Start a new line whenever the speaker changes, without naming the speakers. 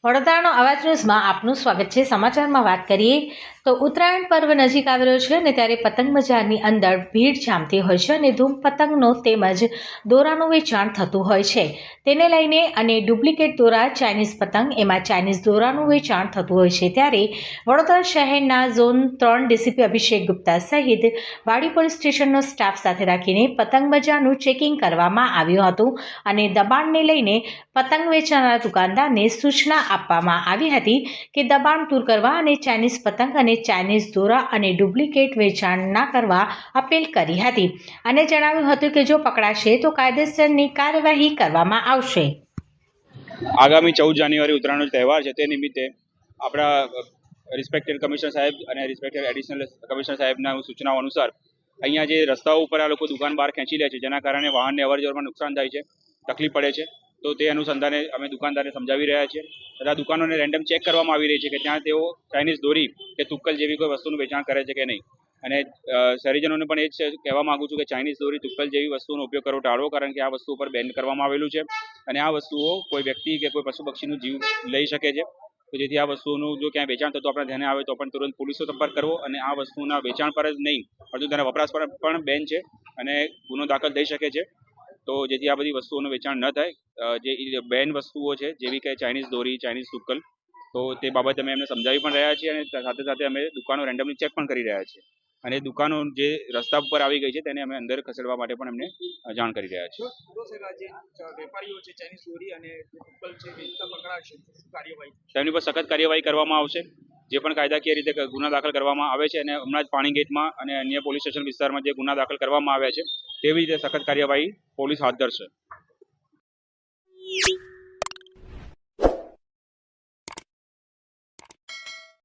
વડોદરાનો અવાજ ન્યૂઝમાં આપનું સ્વાગત છે। સમાચારમાં વાત કરીએ તો ઉત્તરાયણ પર્વ નજીક આવી રહ્યો છે અને ત્યારે પતંગ બજારની અંદર ભીડ જામતી હોય છે અને ધૂમ પતંગનો તેમજ દોરાનું વેચાણ થતું હોય છે। તેને લઈને અને ડુપ્લિકેટ દોરા, ચાઇનીઝ પતંગ, એમાં ચાઇનીઝ દોરાનું વેચાણ થતું હોય છે। ત્યારે વડોદરા શહેરના ઝોન 3 ડીસીપી અભિષેક ગુપ્તા સહિત વાડી પોલીસ સ્ટેશનનો સ્ટાફ સાથે રાખીને પતંગ બજારનું ચેકિંગ કરવામાં આવ્યું હતું અને દબાણને લઈને પતંગ વેચનારા દુકાનદારને સૂચના આપવામાં આવી હતી કે દબાણ દૂર કરવા અને ચાઇનીઝ પતંગ અને ચાઇનીઝ દોરા અને ડુપ્લિકેટ વેચાણ ના કરવા અપીલ કરી હતી અને જણાવ્યું હતું કે જો પકડાશે તો કાયદેસરની કાર્યવાહી કરવામાં આવશે।
આગામી 14 જાન્યુઆરી ઉત્તરાયણનો તહેવાર છે, તે નિમિત્તે આપણા રિસ્પેક્ટેડ કમિશનર સાહેબ અને રિસ્પેક્ટેડ એડિશનલ કમિશનર સાહેબના સૂચનાઓ અનુસાર અહીંયા જે રસ્તાઓ ઉપર આ લોકો દુકાન બહાર ખેંચી લે છે, જેના કારણે વાહનને અવરજવરમાં નુકસાન થાય છે, તકલીફ પડે છે। તો તે અનુસંધાને અમે દુકાનદારને સમજાવી રહ્યા છીએ તથા દુકાનોને રેન્ડમ ચેક કરવામાં આવી રહી છે કે ત્યાં તેઓ ચાઇનીઝ દોરી કે તુક્કલ જેવી કોઈ વસ્તુનું વેચાણ કરે છે કે નહીં। અને શહેરીજનોને પણ એ જ કહેવા માંગુ છું કે ચાઇનીઝ દોરી, તુક્કલ જેવી વસ્તુનો ઉપયોગ કરવો ટાળવો, કારણ કે આ વસ્તુ ઉપર બેન કરવામાં આવેલું છે અને આ વસ્તુઓ કોઈ વ્યક્તિ કે કોઈ પશુ પક્ષીનું જીવ લઈ શકે છે। તો જેથી આ વસ્તુનું જો ક્યાંય વેચાણ થતું આપણે ધ્યાને આવે તો પણ તુરંત પોલીસનો સંપર્ક કરવો અને આ વસ્તુના વેચાણ પર જ નહીં પરંતુ તેના વપરાશ પર પણ બેન છે અને ગુનો દાખલ થઈ શકે છે। તો જેથી આ બધી વસ્તુઓનું વેચાણ ન થાય, જે બેન વસ્તુઓ છે જેવી કે ચાઇનીઝ દોરી, ચાઇનીઝ તુક્કલ, તો તે બાબતે અમે એમને સમજાવી પણ રહ્યા છીએ અને સાથે સાથે અમે દુકાનો રેન્ડમલી ચેક પણ કરી રહ્યા છીએ અને દુકાનો જે રસ્તા ઉપર આવી ગઈ છે તેને અમે અંદર ખસેડવા માટે પણ એમને જાણ કરી રહ્યા છીએ। તેમની પર સખત કાર્યવાહી કરવામાં આવશે। જે પણ કાયદાકીય રીતે ગુના દાખલ કરવામાં આવે છે અને હમણાં જ પાણી ગેટમાં અને અન્ય પોલીસ સ્ટેશન વિસ્તારમાં જે ગુના દાખલ કરવામાં આવ્યા છે તેવી રીતે સખત કાર્યવાહી પોલીસ હાથ ધરશે।